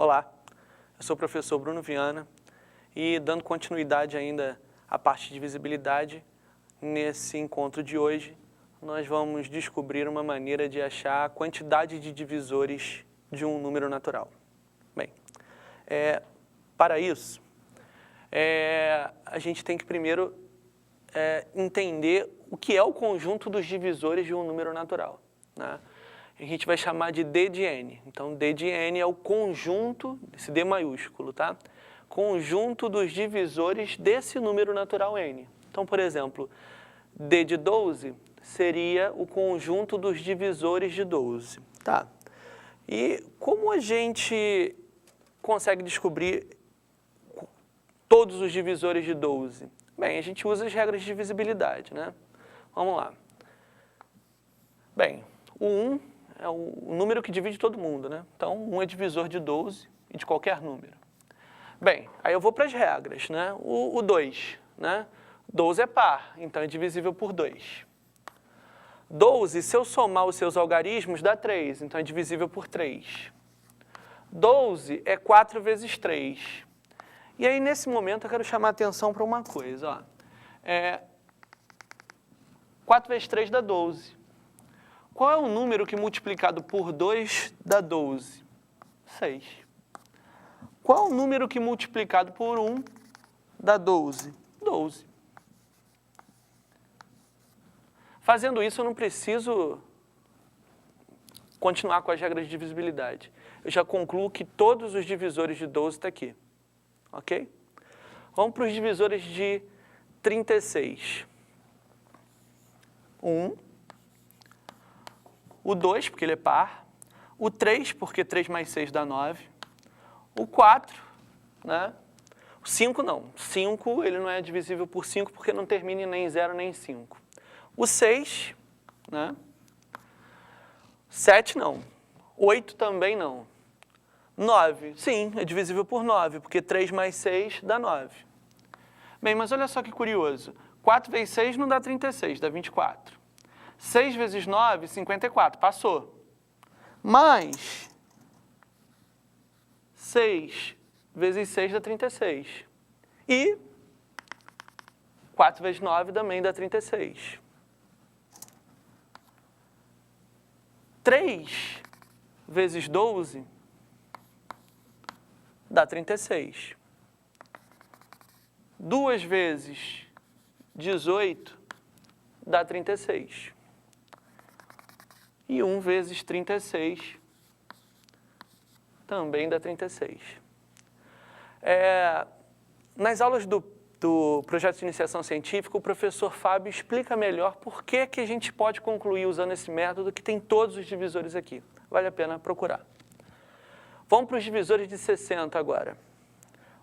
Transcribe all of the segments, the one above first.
Olá, eu sou o professor Bruno Viana e dando continuidade ainda à parte de divisibilidade, nesse encontro de hoje nós vamos descobrir uma maneira de achar a quantidade de divisores de um número natural. Bem, para isso, a gente tem que primeiro entender o que é o conjunto dos divisores de um número natural, né? A gente vai chamar de D de N. Então, D de N é o conjunto, esse D maiúsculo, tá? Conjunto dos divisores desse número natural N. Então, por exemplo, D de 12 seria o conjunto dos divisores de 12, tá? E como a gente consegue descobrir todos os divisores de 12? Bem, a gente usa as regras de divisibilidade, né? Vamos lá. Bem, o 1 é o número que divide todo mundo, né? Então, 1 é divisor de 12 e de qualquer número. Bem, aí eu vou para as regras, né? O 2, né? 12 é par, então é divisível por 2. 12, se eu somar os seus algarismos, dá 3, então é divisível por 3. 12 é 4 vezes 3. E aí, nesse momento, eu quero chamar a atenção para uma coisa, ó. 4 vezes 3 dá 12. Qual é o número que multiplicado por 2 dá 12? 6. Qual é o número que multiplicado por 1 dá 12? 12. Fazendo isso, eu não preciso continuar com as regras de divisibilidade. Eu já concluo que todos os divisores de 12 estão aqui. Ok? Vamos para os divisores de 36. 1. O 2, porque ele é par. O 3, porque 3 mais 6 dá 9. O 4, né? O 5 não. 5, ele não é divisível por 5 porque não termina em nem 0 nem 5. O 6, né? 7 não. 8 também não. 9, sim, é divisível por 9, porque 3 mais 6 dá 9. Bem, mas olha só que curioso. 4 vezes 6 não dá 36, dá 24. 6 vezes 9, 54, passou. Mas 6 vezes 6 dá 36. E 4 vezes 9 também dá 36. 3 vezes 12 dá 36. 2 vezes 18 dá 36. E 1 vezes 36 também dá 36. Nas aulas do projeto de iniciação científica, o professor Fábio explica melhor por que a gente pode concluir usando esse método que tem todos os divisores aqui. Vale a pena procurar. Vamos para os divisores de 60 agora.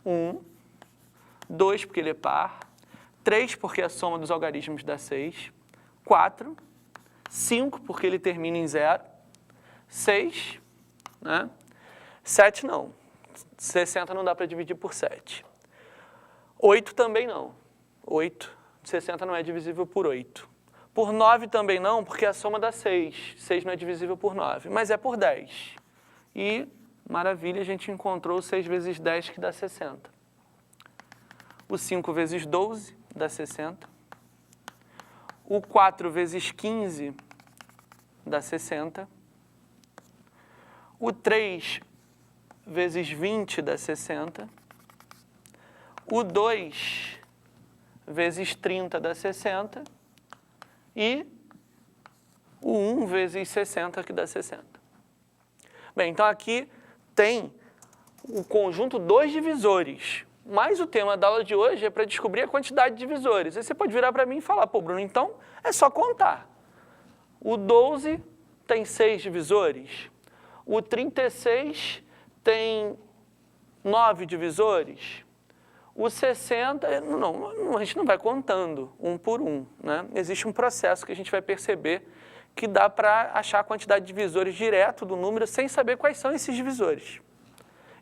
1, 2 porque ele é par, 3 porque a soma dos algarismos dá 6, 4, 5 porque ele termina em 0, 6, né? 7 não, 60 não dá para dividir por 7. 8 também não, 8, 60 não é divisível por 8. Por 9 também não, porque a soma dá 6, 6 não é divisível por 9, mas é por 10. E, maravilha, a gente encontrou 6 vezes 10 que dá 60. O 5 vezes 12 dá 60. O 4 vezes 15 dá 60. O 3 vezes 20 dá 60. O 2 vezes 30 dá 60. E o 1 vezes 60 que dá 60. Bem, então aqui tem o conjunto dos divisores. Mas o tema da aula de hoje é para descobrir a quantidade de divisores. Aí você pode virar para mim e falar, pô, Bruno, então é só contar. O 12 tem 6 divisores. O 36 tem 9 divisores. O 60, não, a gente não vai contando um por um, né? Existe um processo que a gente vai perceber que dá para achar a quantidade de divisores direto do número sem saber quais são esses divisores.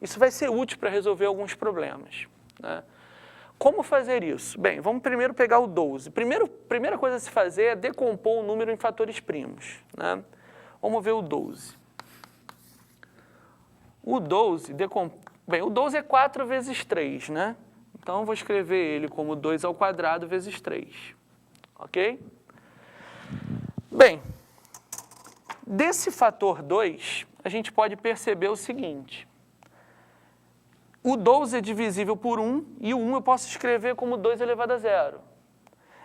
Isso vai ser útil para resolver alguns problemas, né? Como fazer isso? Bem, vamos primeiro pegar o 12. Primeira coisa a se fazer é decompor o número em fatores primos, né? Vamos ver o 12. o 12, bem, o 12 é 4 vezes 3, né? Então, eu vou escrever ele como 2 ao quadrado vezes 3, ok? Bem, desse fator 2, a gente pode perceber o seguinte. O 12 é divisível por 1, e o 1 eu posso escrever como 2 elevado a 0.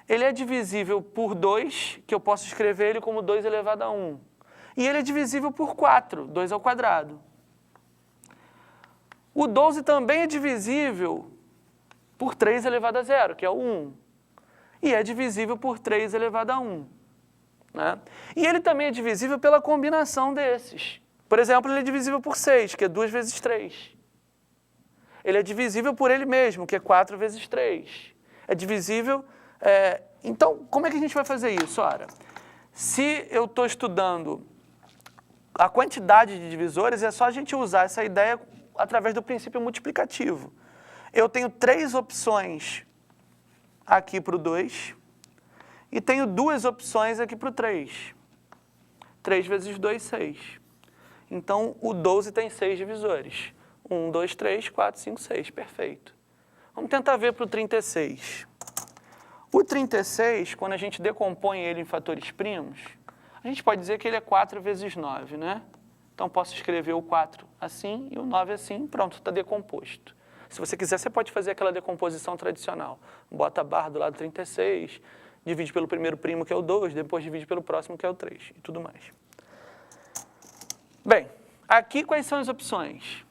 Ele é divisível por 2, que eu posso escrever ele como 2 elevado a 1. E ele é divisível por 4, 2 ao quadrado. O 12 também é divisível por 3 elevado a 0, que é o 1. E é divisível por 3 elevado a 1. Né? E ele também é divisível pela combinação desses. Por exemplo, ele é divisível por 6, que é 2 vezes 3. Ele é divisível por ele mesmo, que é 4 vezes 3. É divisível... Então, como é que a gente vai fazer isso? Ora, se eu estou estudando a quantidade de divisores, é só a gente usar essa ideia através do princípio multiplicativo. Eu tenho 3 opções aqui para o 2 e tenho 2 opções aqui para o 3. 3 vezes 2, 6. Então, o 12 tem 6 divisores. 1, 2, 3, 4, 5, 6. Perfeito. Vamos tentar ver para o 36. O 36, quando a gente decompõe ele em fatores primos, a gente pode dizer que ele é 4 vezes 9, né? Então, posso escrever o 4 assim e o 9 assim, pronto, está decomposto. Se você quiser, você pode fazer aquela decomposição tradicional. Bota a barra do lado 36, divide pelo primeiro primo, que é o 2, depois divide pelo próximo, que é o 3, e tudo mais. Bem, aqui quais são as opções?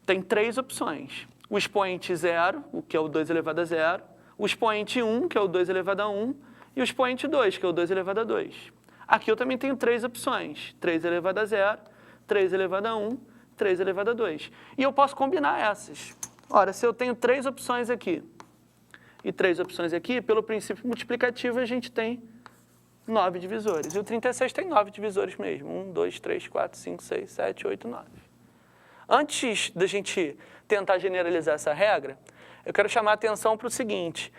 Tem 3 opções. O expoente 0, o que é o 2 elevado a 0, o expoente 1, que é o 2 elevado a 1, e o expoente 2, que é o 2 elevado a 2. Aqui eu também tenho 3 opções, 3 elevado a 0, 3 elevado a 1, 3 elevado a 2. E eu posso combinar essas. Ora, se eu tenho 3 opções aqui e 3 opções aqui, pelo princípio multiplicativo a gente tem 9 divisores. E o 36 tem 9 divisores mesmo. 1, 2, 3, 4, 5, 6, 7, 8, 9. Antes da gente tentar generalizar essa regra, eu quero chamar a atenção para o seguinte.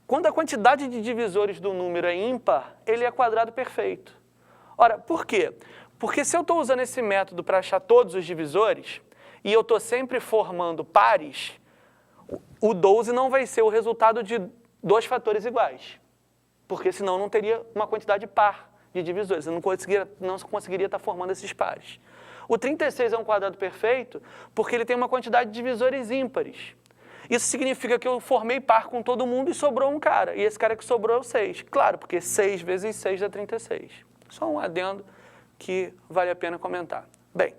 Quando a quantidade de divisores do número é ímpar, ele é quadrado perfeito. Ora, por quê? Porque se eu estou usando esse método para achar todos os divisores, e eu estou sempre formando pares, o 12 não vai ser o resultado de 2 fatores iguais. Porque senão não teria uma quantidade par de divisores. Eu não conseguiria estar formando esses pares. O 36 é um quadrado perfeito porque ele tem uma quantidade de divisores ímpares. Isso significa que eu formei par com todo mundo e sobrou um cara. E esse cara que sobrou é o 6. Claro, porque 6 vezes 6 dá 36. Só um adendo que vale a pena comentar. Bem,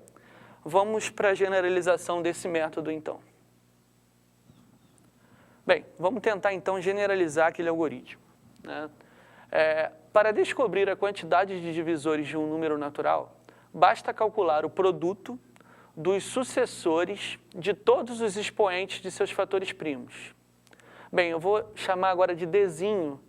vamos para a generalização desse método, então. Bem, vamos tentar, então, generalizar aquele algoritmo. Né? Para descobrir a quantidade de divisores de um número natural, basta calcular o produto dos sucessores de todos os expoentes de seus fatores primos. Bem, eu vou chamar agora de Dzinho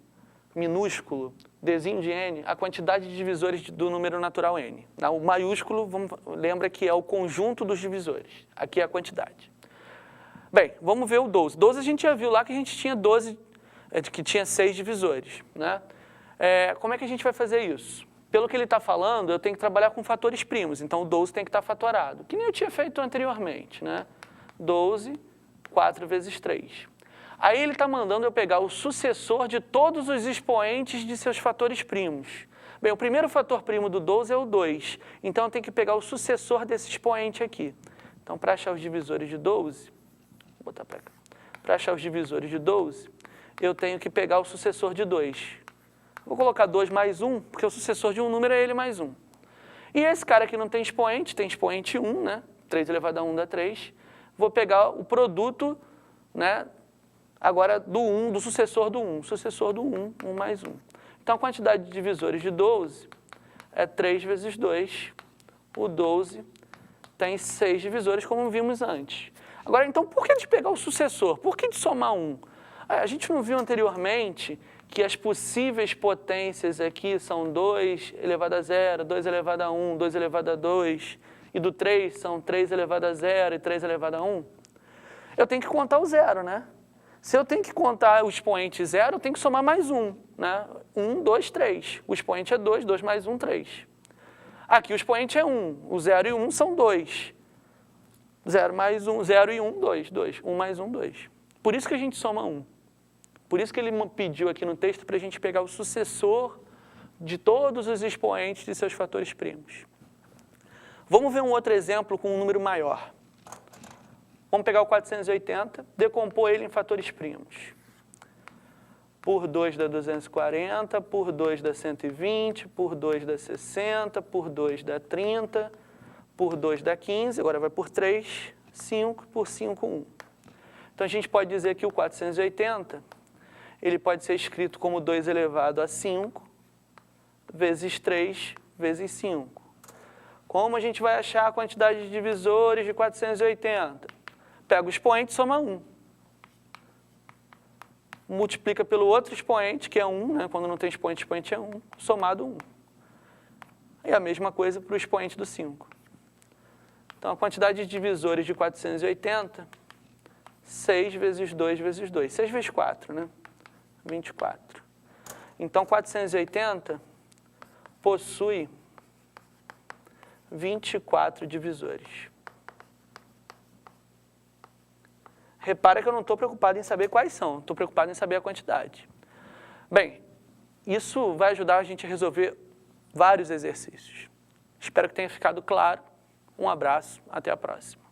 minúsculo, Dzinho de n, a quantidade de divisores do número natural n. O maiúsculo, lembra que é o conjunto dos divisores. Aqui é a quantidade. Bem, vamos ver o 12. 12 a gente já viu lá que a gente tinha 12, que tinha 6 divisores. Né? Como é que a gente vai fazer isso? Pelo que ele está falando, eu tenho que trabalhar com fatores primos, então o 12 tem que estar fatorado, que nem eu tinha feito anteriormente, né? 12, 4 vezes 3. Aí ele está mandando eu pegar o sucessor de todos os expoentes de seus fatores primos. Bem, o primeiro fator primo do 12 é o 2, então eu tenho que pegar o sucessor desse expoente aqui. Então, para achar os divisores de 12, vou botar para cá. Para achar os divisores de 12, eu tenho que pegar o sucessor de 2. Vou colocar 2 mais 1, porque o sucessor de um número é ele mais 1. E esse cara aqui não tem expoente 1, né? 3 elevado a 1 dá 3. Vou pegar o produto, né? Agora do 1, do sucessor do 1. Sucessor do 1, 1 mais 1. Então, a quantidade de divisores de 12 é 3 vezes 2. O 12 tem 6 divisores, como vimos antes. Agora, então, por que de pegar o sucessor? Por que de somar 1? A gente não viu anteriormente que as possíveis potências aqui são 2 elevado a 0, 2 elevado a 1, 2 elevado a 2, e do 3 são 3 elevado a 0 e 3 elevado a 1? Eu tenho que contar o 0, né? Se eu tenho que contar o expoente 0, eu tenho que somar mais 1, né? 1, 2, 3. O expoente é 2, 2 mais 1, 3. Aqui o expoente é 1, o 0 e o 1 são 2. 0 mais 1, 0 e 1, 2, 2. 1 mais 1, 2. Por isso que a gente soma 1. Por isso que ele pediu aqui no texto para a gente pegar o sucessor de todos os expoentes de seus fatores primos. Vamos ver um outro exemplo com um número maior. Vamos pegar o 480, decompor ele em fatores primos. Por 2 dá 240, por 2 dá 120, por 2 dá 60, por 2 dá 30, por 2 dá 15, agora vai por 3, 5, por 5, 1. Então a gente pode dizer que o 480, ele pode ser escrito como 2 elevado a 5, vezes 3, vezes 5. Como a gente vai achar a quantidade de divisores de 480? Pega o expoente e soma 1. Multiplica pelo outro expoente, que é 1, né? Quando não tem expoente, o expoente é 1, somado 1. E a mesma coisa para o expoente do 5. Então, a quantidade de divisores de 480, 6 vezes 2 vezes 2. 6 vezes 4, né? 24. Então, 480 possui 24 divisores. Repara que eu não estou preocupado em saber quais são, estou preocupado em saber a quantidade. Bem, isso vai ajudar a gente a resolver vários exercícios. Espero que tenha ficado claro. Um abraço, até a próxima.